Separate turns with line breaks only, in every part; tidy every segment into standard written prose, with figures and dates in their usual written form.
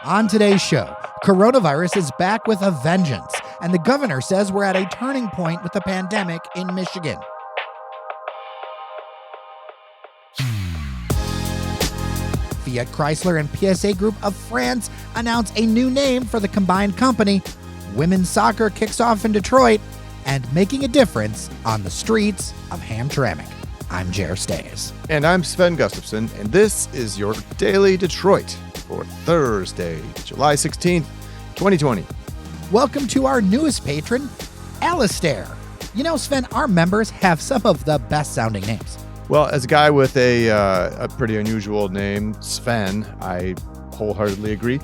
On today's show, coronavirus is back with a vengeance, and the governor says we're at a turning point with the pandemic in Michigan. Fiat, Chrysler, and PSA Group of France announce a new name for the combined company. Women's soccer kicks off in Detroit, and making a difference on the streets of Hamtramck. I'm Jer Stays.
And I'm Sven Gustafson, and this is your Daily Detroit for Thursday, July 16th, 2020.
Welcome to our newest patron, Alistair. You know, Sven, our members have some of the best-sounding names.
Well, as a guy with a pretty unusual name, Sven, I wholeheartedly agree.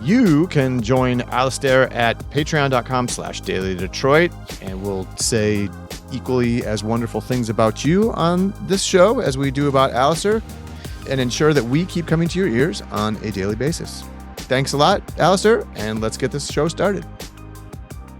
You can join Alistair at patreon.com/dailydetroit, and we'll say equally as wonderful things about you on this show as we do about Alistair, and ensure that we keep coming to your ears on a daily basis. Thanks a lot, Alistair, and let's get this show started.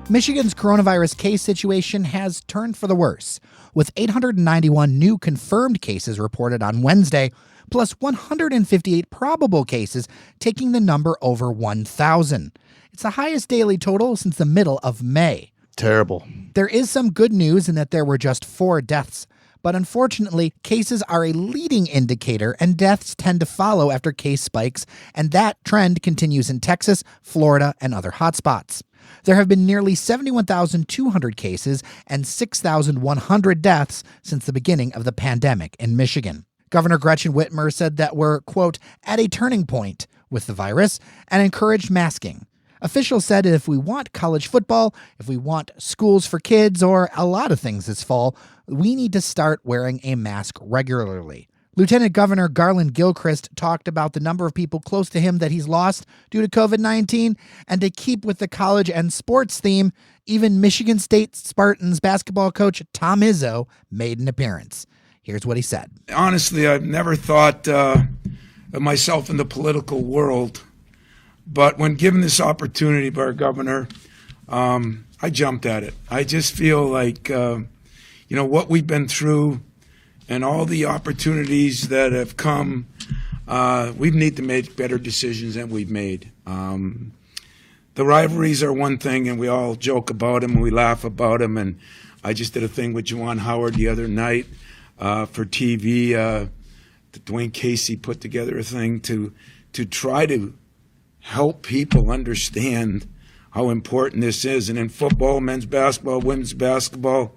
Michigan's coronavirus case situation has turned for the worse, with 891 new confirmed cases reported on Wednesday, plus 158 probable cases, taking the number over 1,000. It's the highest daily total since the middle of May.
Terrible.
There is some good news in that there were just 4 deaths, but unfortunately, cases are a leading indicator and deaths tend to follow after case spikes, and that trend continues in Texas, Florida, and other hotspots. There have been nearly 71,200 cases and 6,100 deaths since the beginning of the pandemic in Michigan. Governor Gretchen Whitmer said that we're, quote, at a turning point with the virus and encouraged masking. Officials said if we want college football, if we want schools for kids, or a lot of things this fall, we need to start wearing a mask regularly. Lieutenant Governor Garland Gilchrist talked about the number of people close to him that he's lost due to COVID-19, and to keep with the college and sports theme, even Michigan State Spartans basketball coach Tom Izzo made an appearance. Here's what he said.
Honestly, I've never thought of myself in the political world, but when given this opportunity by our governor, I jumped at it. I just feel like, what we've been through and all the opportunities that have come, we need to make better decisions than we've made. The rivalries are one thing, and we all joke about them and we laugh about them. And I just did a thing with Juwan Howard the other night for TV. Dwayne Casey put together a thing to try to help people understand how important this is. And in football, men's basketball, women's basketball,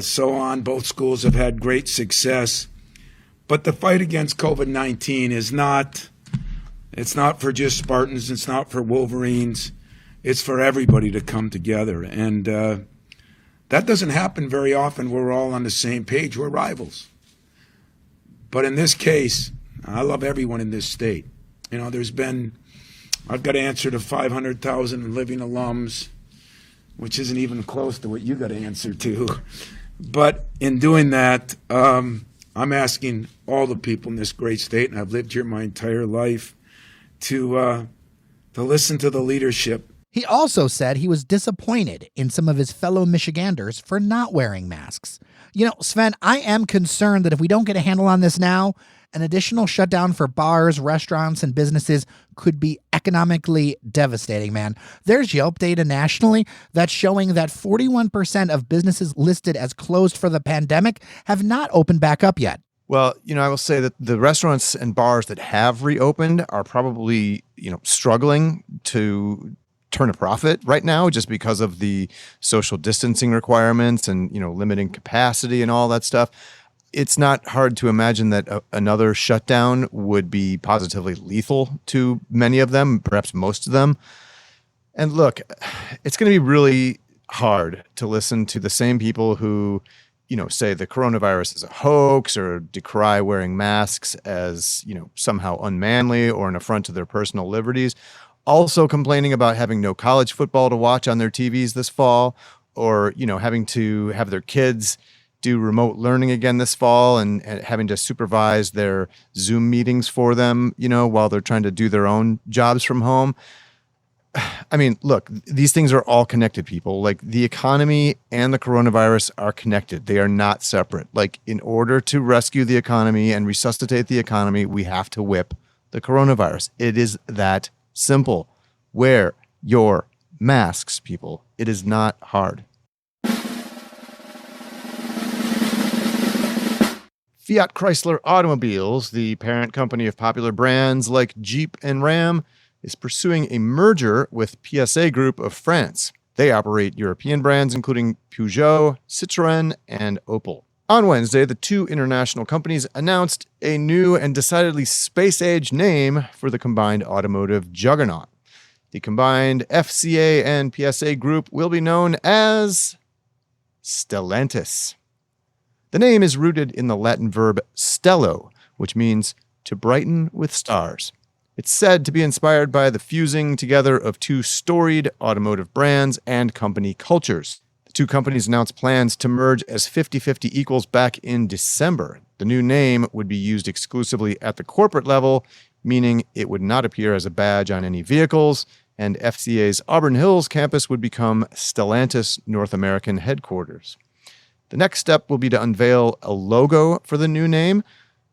so on, both schools have had great success. But the fight against COVID-19 it's not for just Spartans, it's not for Wolverines, it's for everybody to come together. And that doesn't happen very often. We're all on the same page. We're rivals. But in this case, I love everyone in this state. I've got to answer to 500,000 living alums, which isn't even close to what you got to answer to. But in doing that, I'm asking all the people in this great state, and I've lived here my entire life, to listen to the leadership.
He also said he was disappointed in some of his fellow Michiganders for not wearing masks. You know, Sven, I am concerned that if we don't get a handle on this now, an additional shutdown for bars, restaurants, and businesses could be economically devastating, man. There's Yelp data nationally that's showing that 41% of businesses listed as closed for the pandemic have not opened back up yet.
Well, I will say that the restaurants and bars that have reopened are probably, struggling to turn a profit right now just because of the social distancing requirements and, limiting capacity and all that stuff. It's not hard to imagine that another shutdown would be positively lethal to many of them, perhaps most of them. And look, it's going to be really hard to listen to the same people who, say the coronavirus is a hoax or decry wearing masks as, somehow unmanly or an affront to their personal liberties, also complaining about having no college football to watch on their TVs this fall, or, having to have their kids do remote learning again this fall and having to supervise their Zoom meetings for them, while they're trying to do their own jobs from home. I mean, look, these things are all connected, people. Like, the economy and the coronavirus are connected. They are not separate. Like, in order to rescue the economy and resuscitate the economy, we have to whip the coronavirus. It is that simple. Wear your masks, people. It is not hard. Fiat Chrysler Automobiles, the parent company of popular brands like Jeep and Ram, is pursuing a merger with PSA Group of France. They operate European brands including Peugeot, Citroën, and Opel. On Wednesday, the two international companies announced a new and decidedly space-age name for the combined automotive juggernaut. The combined FCA and PSA Group will be known as Stellantis. The name is rooted in the Latin verb stello, which means to brighten with stars. It's said to be inspired by the fusing together of two storied automotive brands and company cultures. The two companies announced plans to merge as 50-50 equals back in December. The new name would be used exclusively at the corporate level, meaning it would not appear as a badge on any vehicles, and FCA's Auburn Hills campus would become Stellantis North American headquarters. The next step will be to unveil a logo for the new name,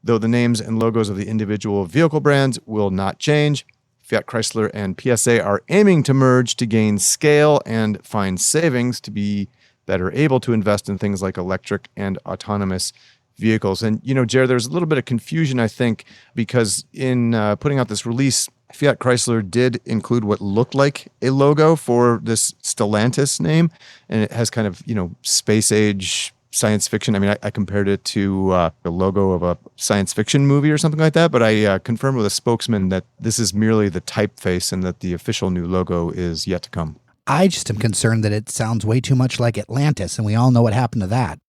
though the names and logos of the individual vehicle brands will not change. Fiat Chrysler and PSA are aiming to merge to gain scale and find savings to be better able to invest in things like electric and autonomous vehicles. And, Jared, there's a little bit of confusion, I think, because in putting out this release, Fiat Chrysler did include what looked like a logo for this Stellantis name, and it has kind of, space age science fiction. I mean, I compared it to the logo of a science fiction movie or something like that, but I confirmed with a spokesman that this is merely the typeface and that the official new logo is yet to come.
I just am concerned that it sounds way too much like Atlantis, and we all know what happened to that.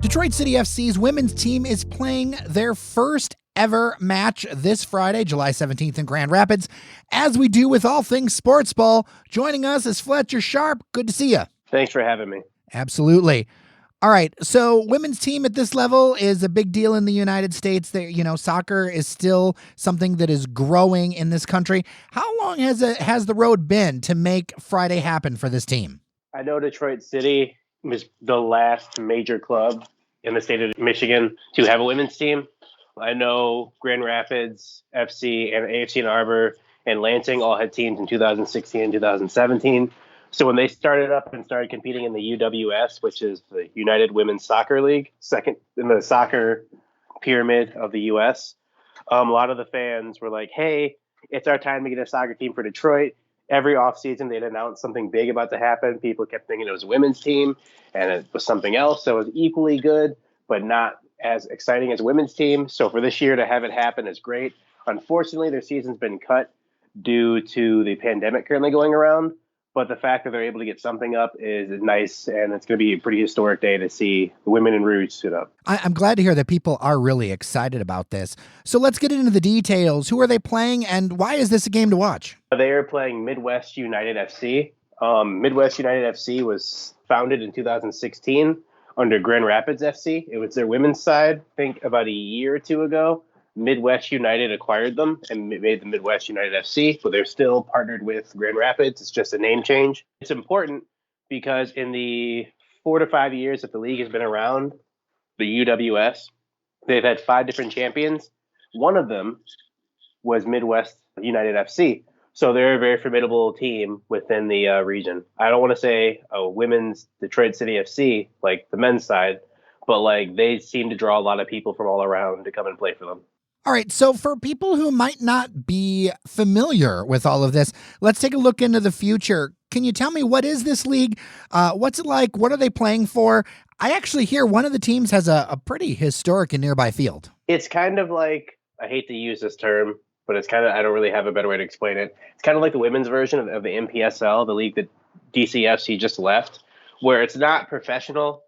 Detroit City FC's women's team is playing their first ever match this Friday, July 17th in Grand Rapids. As we do with all things sports ball, joining us is Fletcher Sharpe. Good to see you.
Thanks for having me.
Absolutely. All right, so women's team at this level is a big deal in the United States. Soccer is still something that is growing in this country. How long has the road been to make Friday happen for this team?
I know Detroit City was the last major club in the state of Michigan to have a women's team. I know Grand Rapids, FC, and AFC Ann Arbor and Lansing all had teams in 2016 and 2017. So when they started up and started competing in the UWS, which is the United Women's Soccer League, second in the soccer pyramid of the U.S., a lot of the fans were like, hey, it's our time to get a soccer team for Detroit. Every offseason, they'd announce something big about to happen. People kept thinking it was a women's team, and it was something else. So it was equally good, but not as exciting as a women's team. So for this year to have it happen is great. Unfortunately, their season's been cut due to the pandemic currently going around. But the fact that they're able to get something up is nice, and it's going to be a pretty historic day to see the women in Rouge suit up.
I'm glad to hear that people are really excited about this. So let's get into the details. Who are they playing, and why is this a game to watch?
They are playing Midwest United FC. Midwest United FC was founded in 2016 under Grand Rapids FC. It was their women's side, I think about a year or two ago. Midwest United acquired them and made the Midwest United FC, but they're still partnered with Grand Rapids. It's just a name change. It's important because in the 4 to 5 years that the league has been around, the UWS, they've had 5 different champions. One of them was Midwest United FC. So they're a very formidable team within the region. I don't want to say a women's Detroit City FC, like the men's side, but like they seem to draw a lot of people from all around to come and play for them.
All right, so for people who might not be familiar with all of this, let's take a look into the future. Can you tell me, what is this league? What's it like? What are they playing for? I actually hear one of the teams has a pretty historic and nearby field.
It's kind of like, I hate to use this term, but it's kind of, I don't really have a better way to explain it. It's kind of like the women's version of the MPSL, the league that DCFC just left, where it's not professional,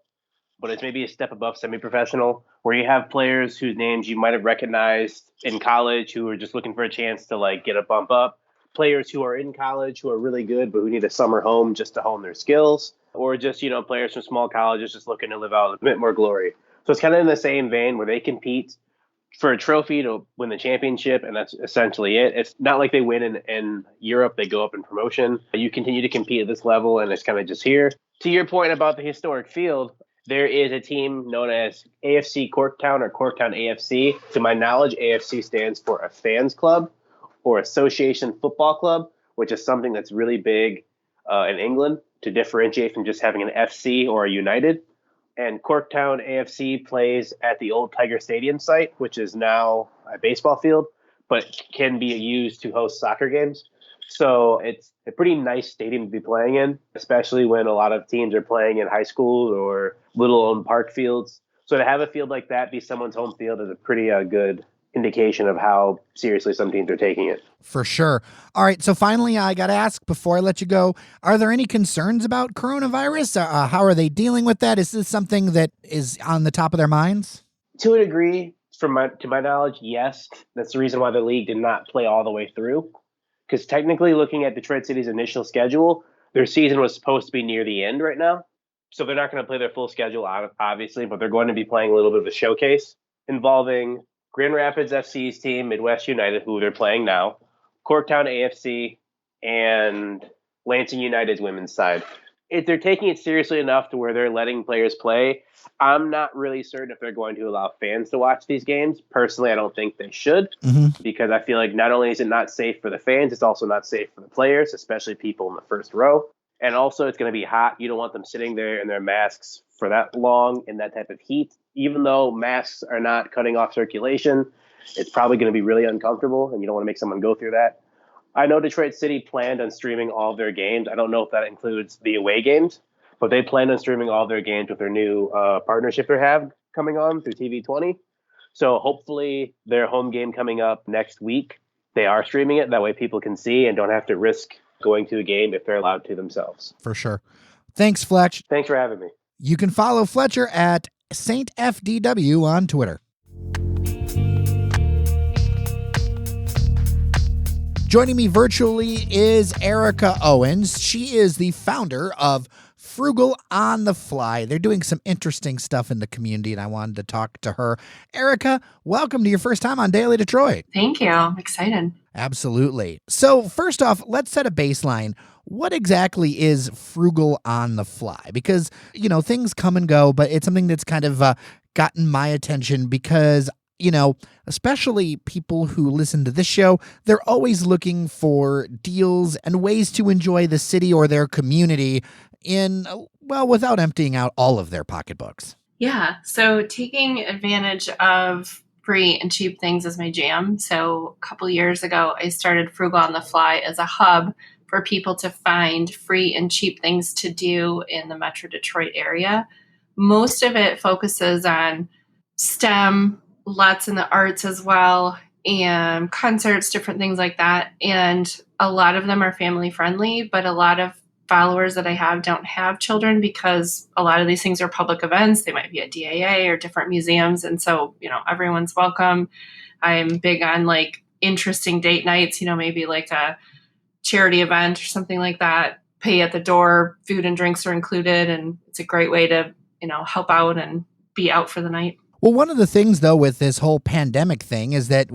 but it's maybe a step above semi-professional, where you have players whose names you might have recognized in college who are just looking for a chance to like get a bump up, players who are in college who are really good but who need a summer home just to hone their skills, or just, players from small colleges just looking to live out a bit more glory. So it's kind of in the same vein where they compete for a trophy to win the championship, and that's essentially it. It's not like they win in Europe, they go up in promotion. You continue to compete at this level, and it's kind of just here. To your point about the historic field, There is a team known as AFC Corktown or Corktown AFC. To my knowledge, AFC stands for a fans club or association football club, which is something that's really big in England to differentiate from just having an FC or a United. And Corktown AFC plays at the old Tiger Stadium site, which is now a baseball field, but can be used to host soccer games. So it's a pretty nice stadium to be playing in, especially when a lot of teams are playing in high schools or little owned park fields. So to have a field like that be someone's home field is a pretty good indication of how seriously some teams are taking it.
For sure. All right. So finally, I got to ask before I let you go, are there any concerns about coronavirus? How are they dealing with that? Is this something that is on the top of their minds?
To a degree, to my knowledge, yes. That's the reason why the league did not play all the way through. Because technically, looking at Detroit City's initial schedule, their season was supposed to be near the end right now. So they're not going to play their full schedule, obviously, but they're going to be playing a little bit of a showcase involving Grand Rapids FC's team, Midwest United, who they're playing now, Corktown AFC, and Lansing United's women's side. If they're taking it seriously enough to where they're letting players play, I'm not really certain if they're going to allow fans to watch these games. Personally, I don't think they should, because I feel like not only is it not safe for the fans, it's also not safe for the players, especially people in the first row. And also, it's going to be hot. You don't want them sitting there in their masks for that long in that type of heat. Even though masks are not cutting off circulation, it's probably going to be really uncomfortable, and you don't want to make someone go through that. I know Detroit City planned on streaming all of their games. I don't know if that includes the away games, but they planned on streaming all of their games with their new partnership they have coming on through TV20. So hopefully their home game coming up next week, they are streaming it. That way people can see and don't have to risk going to a game if they're allowed to themselves.
For sure. Thanks, Fletch.
Thanks for having me.
You can follow Fletcher at SaintFDW on Twitter. Joining me virtually is Erica Owens. She is the founder of Frugal on the Fly. They're doing some interesting stuff in the community, and I wanted to talk to her. Erica, welcome to your first time on Daily Detroit.
Thank you. I'm excited.
Absolutely. So first off, let's set a baseline. What exactly is Frugal on the Fly? Because, things come and go, but it's something that's kind of gotten my attention because, especially people who listen to this show, they're always looking for deals and ways to enjoy the city or their community without emptying out all of their pocketbooks.
Yeah. So taking advantage of free and cheap things is my jam. So a couple years ago, I started Frugal on the Fly as a hub for people to find free and cheap things to do in the Metro Detroit area. Most of it focuses on STEM, lots in the arts as well, and concerts, different things like that. And a lot of them are family friendly, but a lot of followers that I have don't have children because a lot of these things are public events. They might be at DAA or different museums. And so, everyone's welcome. I'm big on interesting date nights, maybe like a charity event or something like that. Pay at the door, food and drinks are included. And it's a great way to, help out and be out for the night.
Well, one of the things, though, with this whole pandemic thing is that,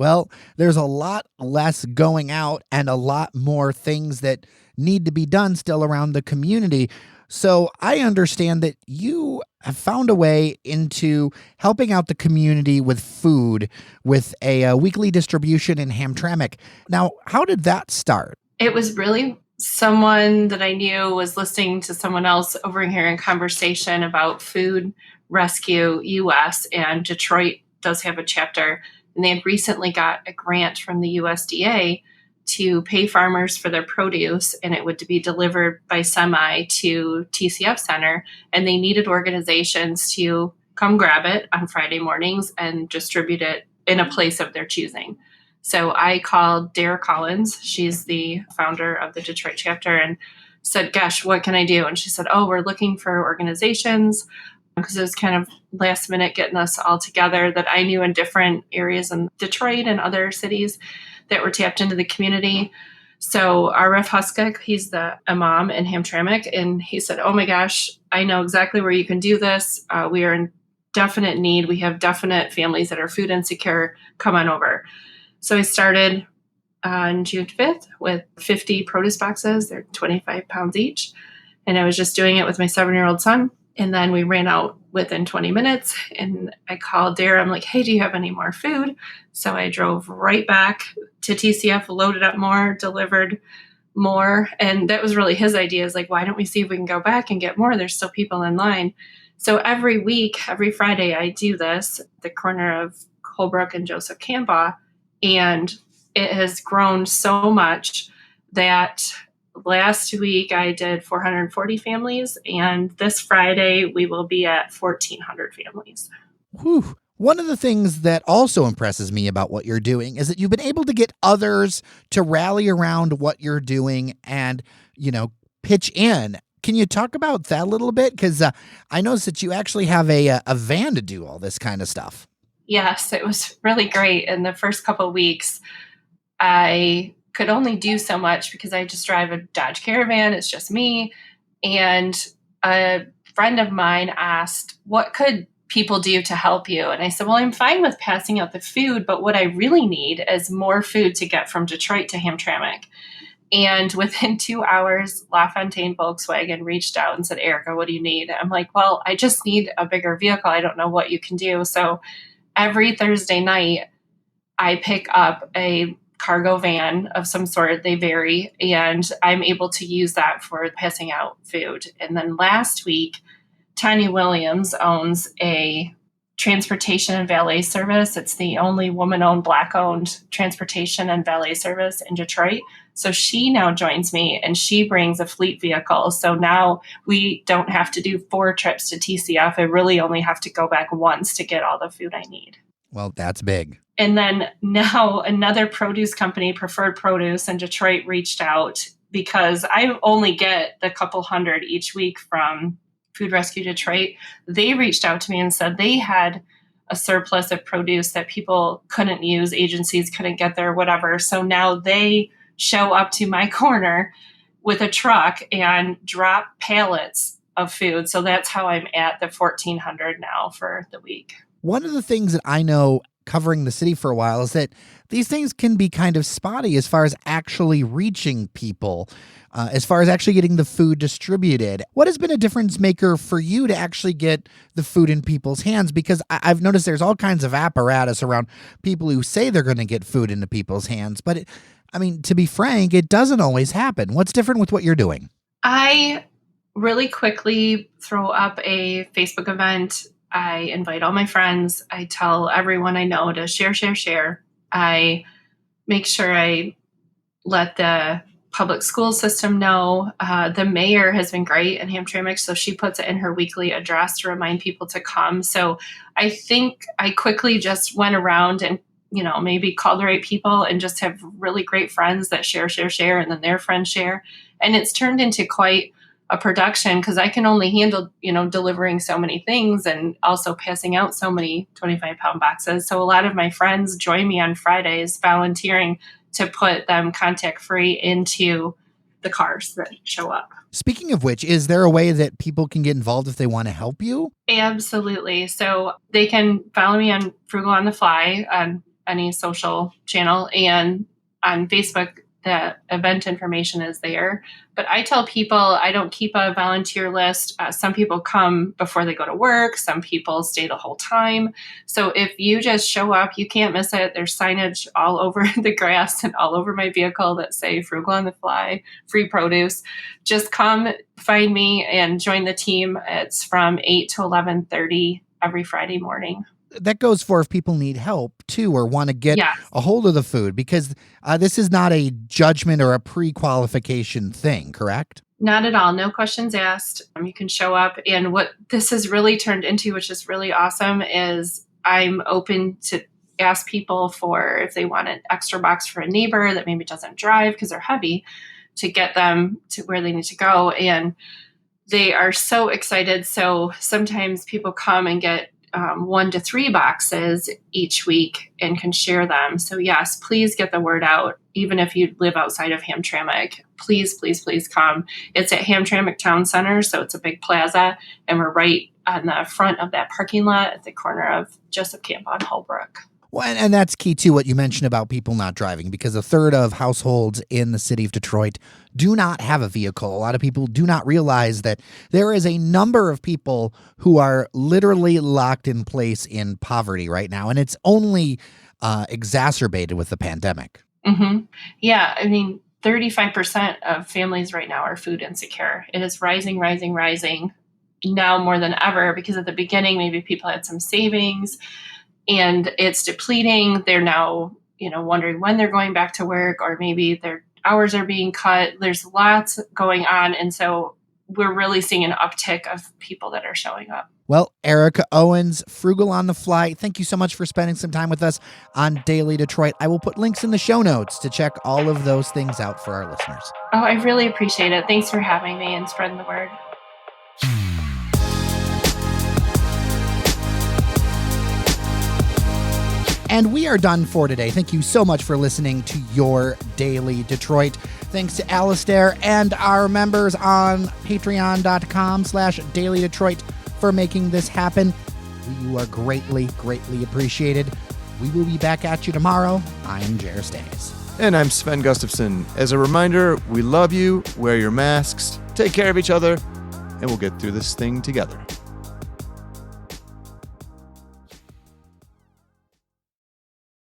there's a lot less going out and a lot more things that need to be done still around the community. So I understand that you have found a way into helping out the community with food with a weekly distribution in Hamtramck. Now, how did that start?
It was really someone that I knew was listening to someone else overhearing conversation about Food Rescue US, and Detroit does have a chapter, and they had recently got a grant from the USDA to pay farmers for their produce, and it would be delivered by semi to TCF Center, and they needed organizations to come grab it on Friday mornings and distribute it in a place of their choosing. So I called Dara Collins, she's the founder of the Detroit chapter, and said, gosh, what can I do? And she said, we're looking for organizations, because it was kind of last minute getting us all together that I knew in different areas in Detroit and other cities that were tapped into the community. So R.F. Huskek, he's the imam in Hamtramck, and he said, oh my gosh, I know exactly where you can do this. We are in definite need. We have definite families that are food insecure. Come on over. So I started on June 5th with 50 produce boxes. They're 25 pounds each. And I was just doing it with my 7-year-old son. And then we ran out within 20 minutes, and I called Dara. I'm like, hey, do you have any more food? So I drove right back to TCF, loaded up more, delivered more. And that was really his idea, is like, why don't we see if we can go back and get more? There's still people in line. So every week, every Friday, I do this at the corner of Holbrook and Joseph Campbell. And it has grown so much that last week I did 440 families, and this Friday we will be at 1,400 families.
Whew. One of the things that also impresses me about what you're doing is that you've been able to get others to rally around what you're doing and, pitch in. Can you talk about that a little bit? Because I noticed that you actually have a van to do all this kind of stuff.
Yes, it was really great. In the first couple of weeks, I could only do so much because I just drive a Dodge Caravan. It's just me. And a friend of mine asked, what could people do to help you? And I said, well, I'm fine with passing out the food, but what I really need is more food to get from Detroit to Hamtramck. And within 2 hours, LaFontaine Volkswagen reached out and said, Erica, what do you need? I'm like, well, I just need a bigger vehicle. I don't know what you can do. So every Thursday night, I pick up a cargo van of some sort. They vary, and I'm able to use that for passing out food. And then last week, Tanya Williams owns a transportation and valet service. It's the only woman-owned, Black-owned transportation and valet service in Detroit. So she now joins me, and she brings a fleet vehicle. So now we don't have to do 4 trips to TCF. I really only have to go back once to get all the food I need.
Well, that's big.
And then now another produce company, Preferred Produce in Detroit, reached out because I only get the couple hundred each week from Food Rescue Detroit. They reached out to me and said they had a surplus of produce that people couldn't use, agencies couldn't get there, whatever. So now they show up to my corner with a truck and drop pallets of food. So that's how I'm at the 1,400 now for the week.
One of the things that I know covering the city for a while is that these things can be kind of spotty as far as actually reaching people, as far as actually getting the food distributed. What has been a difference maker for you to actually get the food in people's hands? Because I've noticed there's all kinds of apparatus around people who say they're going to get food into people's hands. But to be frank, it doesn't always happen. What's different with what you're doing?
I really quickly throw up a Facebook event. I invite all my friends. I tell everyone I know to share. I make sure I let the public school system know. The mayor has been great in Hamtramck, so she puts it in her weekly address to remind people to come. So I think I quickly just went around and, maybe called the right people and just have really great friends that share, and then their friends share. And it's turned into quite a production because I can only handle, delivering so many things and also passing out so many 25-pound boxes. So a lot of my friends join me on Fridays volunteering to put them contact free into the cars that show up.
Speaking of which, is there a way that people can get involved if they want to help you?
Absolutely. So they can follow me on Frugal on the Fly on any social channel, and on Facebook, the event information is there. But I tell people I don't keep a volunteer list. Some people come before they go to work. Some people stay the whole time. So if you just show up, you can't miss it. There's signage all over the grass and all over my vehicle that say Frugal on the Fly, free produce. Just come find me and join the team. It's from 8 to 11:30 every Friday morning.
That goes for if people need help too, or want to get a hold of the food, because this is not a judgment or a pre-qualification thing, correct?
Not at all. No questions asked. You can show up. And what this has really turned into, which is really awesome, is I'm open to ask people for if they want an extra box for a neighbor that maybe doesn't drive because they're heavy, to get them to where they need to go. And they are so excited. So sometimes people come and get 1 to 3 boxes each week and can share them. So yes, please get the word out. Even if you live outside of Hamtramck, please come. It's at Hamtramck Town Center. So it's a big plaza, and we're right on the front of that parking lot at the corner of Joseph Campbell and Holbrook.
Well, and that's key too, what you mentioned about people not driving, because a third of households in the city of Detroit do not have a vehicle. A lot of people do not realize that there is a number of people who are literally locked in place in poverty right now, and it's only exacerbated with the pandemic.
Mm-hmm. Yeah, I mean, 35% of families right now are food insecure. It is rising, rising, rising now more than ever, because at the beginning, maybe people had some savings and it's depleting. They're now, wondering when they're going back to work, or maybe their hours are being cut. There's lots going on. And so we're really seeing an uptick of people that are showing up.
Well, Erica Owens, Frugal on the Fly, thank you so much for spending some time with us on Daily Detroit. I will put links in the show notes to check all of those things out for our listeners.
Oh, I really appreciate it. Thanks for having me and spreading the word.
And we are done for today. Thank you so much for listening to Your Daily Detroit. Thanks to Alistair and our members on patreon.com/Daily Detroit for making this happen. You are greatly, greatly appreciated. We will be back at you tomorrow. I'm Jer Stays.
And I'm Sven Gustafson. As a reminder, we love you, wear your masks, take care of each other, and we'll get through this thing together.